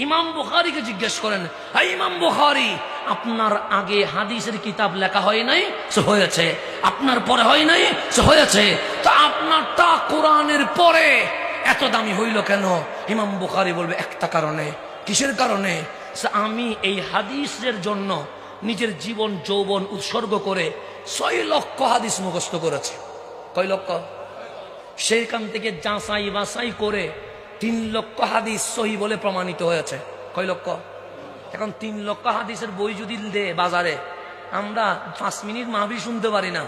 ইমাম বুখারীকে জিজ্ঞেস করেন, ইমাম বুখারী, আপনার আগে হাদিসের কিতাব লেখা হয় নাই? সে হয়েছে। আপনার পরে হয় নাই? সে হয়েছে। তো আপনারটা কোরআনের পরে এত দামি হইল কেন? ইমাম বুখারী বলবে একটা কারণে। কিসের কারণে? আমি এই হাদিসের জন্য নিজের জীবন যৌবন উৎসর্গ করে 6 লক্ষ হাদিস মুখস্থ করেছে। কয় লক্ষ? সেইখান থেকে যাচাই বাছাই করে 3 লক্ষ হাদিস সহি বলে প্রমাণিত হয়েছে। কয় লক্ষ? এখন 3 লক্ষ হাদিসের বই যদি দে বাজারে, আমরা 5 মিনিট মাহফিল শুনতে পারি না।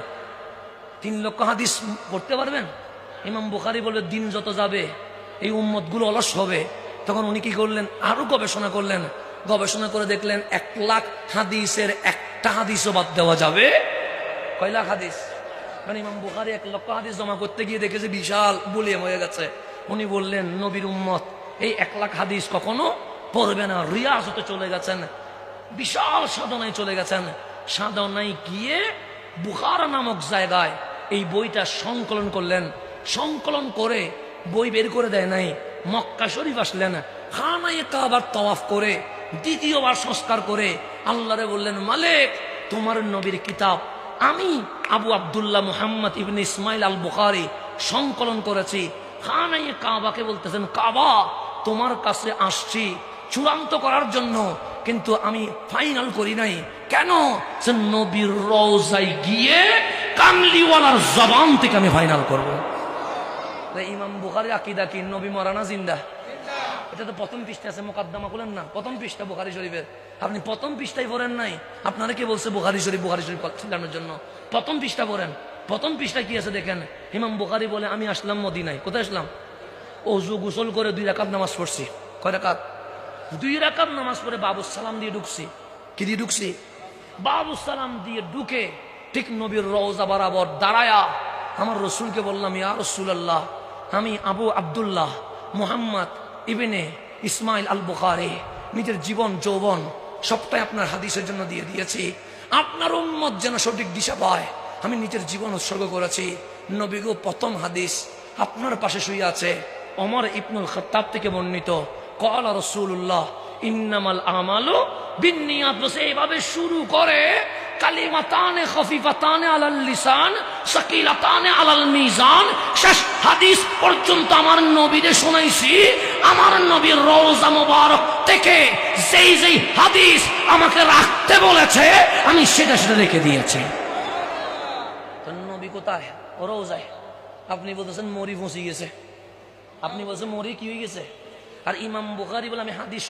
3 লক্ষ হাদিস পড়তে পারবেন? ইমাম বুখারী বলে দিন যত যাবে এই উম্মতগুলো অলস হবে। তখন উনি কি করলেন? আরো গবেষণা করলেন। গবেষণা করে দেখলেন 1 লাখ হাদিসের একটা হাদিসও বাদ দেওয়া যাবে। কয় লাখ হাদিস? কারণ ইমাম বুখারী 1 লক্ষ হাদিস জমা করতে গিয়ে দেখেছে বিশাল ভলিউম হয়ে গেছে। উনি বললেন নবীর উম্মত এই 1 লাখ হাদিস কখনো পড়বে না। রিয়াজতে চলে গেছেন, বিশাল সাধনায় চলে গেছেন। সাধনায় গিয়ে বুখারা নামক জায়গায় এই বইটা সংকলন করলেন। সংকলন করে বই বের করে দেয় নাই, মক্কা শরীফ আসলেন, খানায়ে কাবার তাওয়াফ করে দ্বিতীয়বার সংস্কার করে আল্লাহরে বললেন, মালিক তোমার নবীর কিতাব আমি আবু আব্দুল্লাহ মুহাম্মদ ইবনে ইসমাইল আল বুখারী সংকলন করেছি। খানায়ে কাবাকে বলতেছেন, কাবা তোমার কাছে আসছি চূড়ান্ত করার জন্য, কিন্তু আমি ফাইনাল করি নাই। কেন? সে নবীর রওজায় গিয়ে কামলিওয়ালার জবান থেকে আমি ফাইনাল করব। ইমাম বুখারীর আকীদা কি? নবী মরানা জিন্দা? এটা তো প্রথম পৃষ্ঠা আছে, মুকাদ্দমা খুলেন না, প্রথম পৃষ্ঠা বুখারী শরীফের। আপনি প্রথম পৃষ্ঠায় পড়েন নাই? আপনারা কে বলছে বুখারী শরীফ চিল্লানোর জন্য? প্রথম পৃষ্ঠা পড়েন। প্রথম পৃষ্ঠা কি আছে দেখেন। ইমাম বুখারী বলে, আমি আসলাম মদিনায়। কোথায় আসলাম? ওযু গোসল করে 2 রাকাত নামাজ পড়ছি। কয় রাকাত? 2 রাকাত নামাজ পড়ে বাবুস সালাম দিয়ে ঢুকছি। কি দিয়ে ঢুকছি? বাবুস সালাম দিয়ে ঢুকে ঠিক নবীর রওজা বরাবর দাঁড়ায়া আমার রসুলকে বললাম, ইয়া রাসূলুল্লাহ, আমি আবু আব্দুল্লাহ মুহাম্মদ ইবনে ইসমাইল আল বুখারী নিজের জীবন যৌবন সবটাই আপনার হাদিসের জন্য দিয়ে দিয়েছি। আপনার উম্মত যেন সঠিক দিশা পায় আমি নিজের জীবন উৎসর্গ করেছি। নবী গো, প্রথম হাদিস আপনার পাশে শুয়ে আছে, ওমর ইবনুল খাত্তাব থেকে বর্ণিত, ক্বালা রাসূলুল্লাহ ইন্নামাল আমালু বিন্নিয়াত। বসে এইভাবে শুরু করে, কালিমাতানে খফিফাতানে আলাল লিসান সাকিলাতানে আলাল মিজান। শেষ হাদিস পর্যন্ত আমার নবীরে শোনাইছি। আমার নবীর রওজা মোবারক থেকে যেই যেই হাদিস আমাকে রাখতে বলেছে আমি সেটা সেটা রেখে দিয়েছি। তো নবী কোথায়? ও রওজায়। আপনি বলতেছেন মরি পৌঁছে গেছে, আপনি বলছেন মরি কি হয়ে গেছে। আর ইমাম বুখারী বলে আমি হাদিস